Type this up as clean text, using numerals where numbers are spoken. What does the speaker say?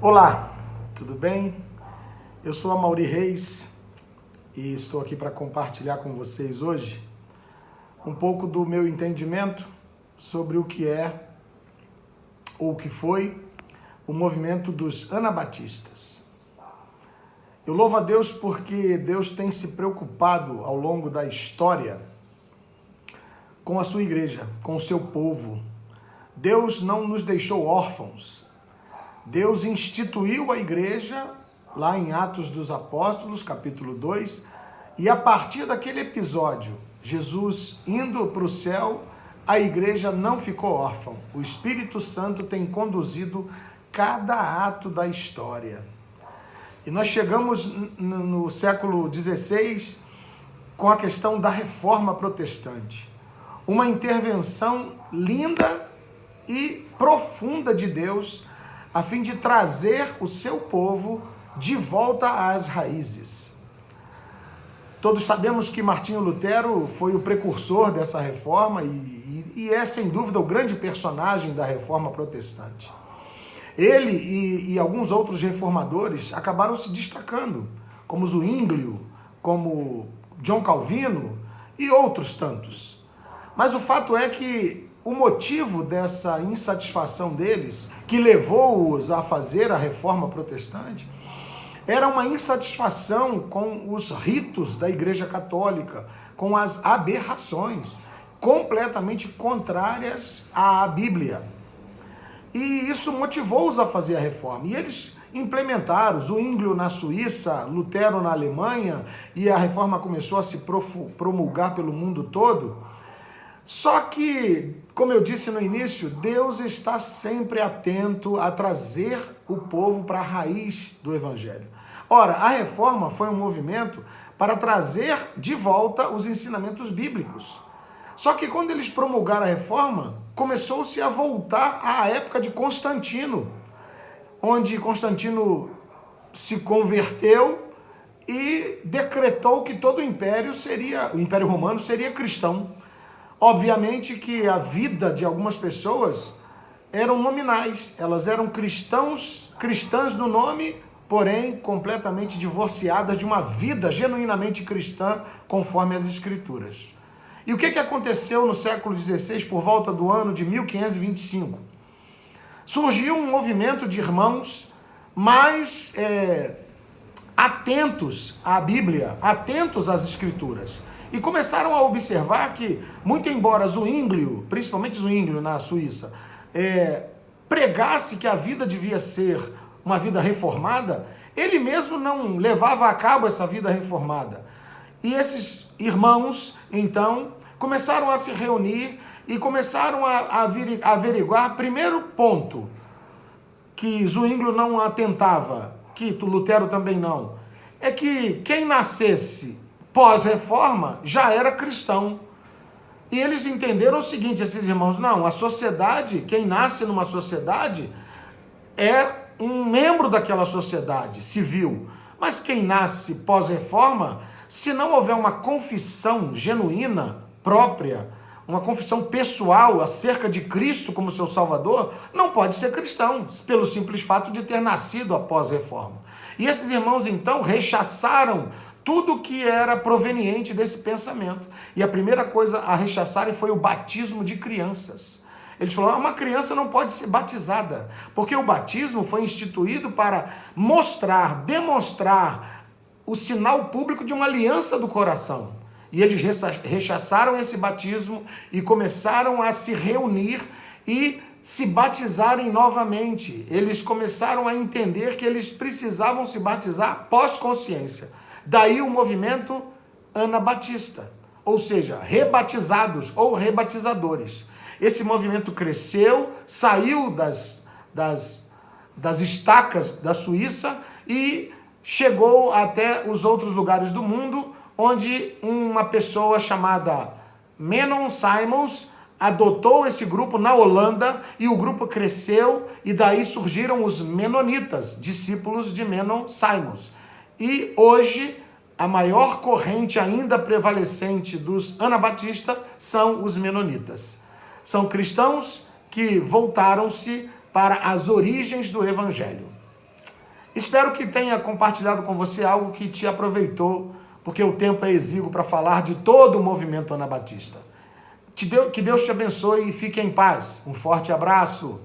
Olá, tudo bem? Eu sou Amaury Reis e estou aqui para compartilhar com vocês hoje um pouco do meu entendimento sobre o que é ou o que foi o movimento dos anabatistas. Eu louvo a Deus porque Deus tem se preocupado ao longo da história com a sua igreja, com o seu povo. Deus não nos deixou órfãos. Deus instituiu a igreja lá em Atos dos Apóstolos, capítulo 2, e a partir daquele episódio, Jesus indo para o céu, a igreja não ficou órfã. O Espírito Santo tem conduzido cada ato da história. E nós chegamos no século XVI com a questão da reforma protestante. Uma intervenção linda e profunda de Deus a fim de trazer o seu povo de volta às raízes. Todos sabemos que Martinho Lutero foi o precursor dessa reforma e é, sem dúvida, o grande personagem da reforma protestante. Ele e alguns outros reformadores acabaram se destacando, como Zwinglio, como John Calvino e outros tantos. Mas o fato é que o motivo dessa insatisfação deles, que levou-os a fazer a reforma protestante, era uma insatisfação com os ritos da Igreja Católica, com as aberrações completamente contrárias à Bíblia. E isso motivou-os a fazer a reforma. E eles implementaram Zwinglio na Suíça, Lutero na Alemanha, e a reforma começou a se promulgar pelo mundo todo. Só que, como eu disse no início, Deus está sempre atento a trazer o povo para a raiz do Evangelho. Ora, a reforma foi um movimento para trazer de volta os ensinamentos bíblicos. Só que quando eles promulgaram a reforma, começou-se a voltar à época de Constantino, onde Constantino se converteu e decretou que todo o Império Romano seria cristão. Obviamente que a vida de algumas pessoas eram nominais, elas eram cristãs no nome, porém completamente divorciadas de uma vida genuinamente cristã, conforme as Escrituras. E o que aconteceu no século XVI, por volta do ano de 1525? Surgiu um movimento de irmãos mais atentos à Bíblia, atentos às Escrituras. E começaram a observar que, muito embora Zwinglio, principalmente Zwinglio na Suíça, pregasse que a vida devia ser uma vida reformada, ele mesmo não levava a cabo essa vida reformada. E esses irmãos, então, começaram a se reunir e começaram a averiguar, primeiro ponto, que Zwinglio não atentava, que Lutero também não, é que quem nascesse pós-reforma já era cristão. E eles entenderam o seguinte, esses irmãos, não, a sociedade, quem nasce numa sociedade é um membro daquela sociedade civil. Mas quem nasce pós-reforma, se não houver uma confissão genuína, própria, uma confissão pessoal acerca de Cristo como seu Salvador, não pode ser cristão, pelo simples fato de ter nascido após a reforma. E esses irmãos, então, rechaçaram tudo que era proveniente desse pensamento. E a primeira coisa a rechaçarem foi o batismo de crianças. Eles falaram, uma criança não pode ser batizada, porque o batismo foi instituído para demonstrar o sinal público de uma aliança do coração. E eles rechaçaram esse batismo e começaram a se reunir e se batizarem novamente. Eles começaram a entender que eles precisavam se batizar pós-consciência. Daí o movimento anabatista, ou seja, rebatizados ou rebatizadores. Esse movimento cresceu, saiu das estacas da Suíça e chegou até os outros lugares do mundo, onde uma pessoa chamada Menon Simons adotou esse grupo na Holanda e o grupo cresceu e daí surgiram os menonitas, discípulos de Menon Simons. E hoje a maior corrente ainda prevalecente dos anabatistas são os menonitas. São cristãos que voltaram-se para as origens do Evangelho. Espero que tenha compartilhado com você algo que te aproveitou, porque o tempo é exíguo para falar de todo o movimento Anabatista. Que Deus te abençoe e fique em paz. Um forte abraço.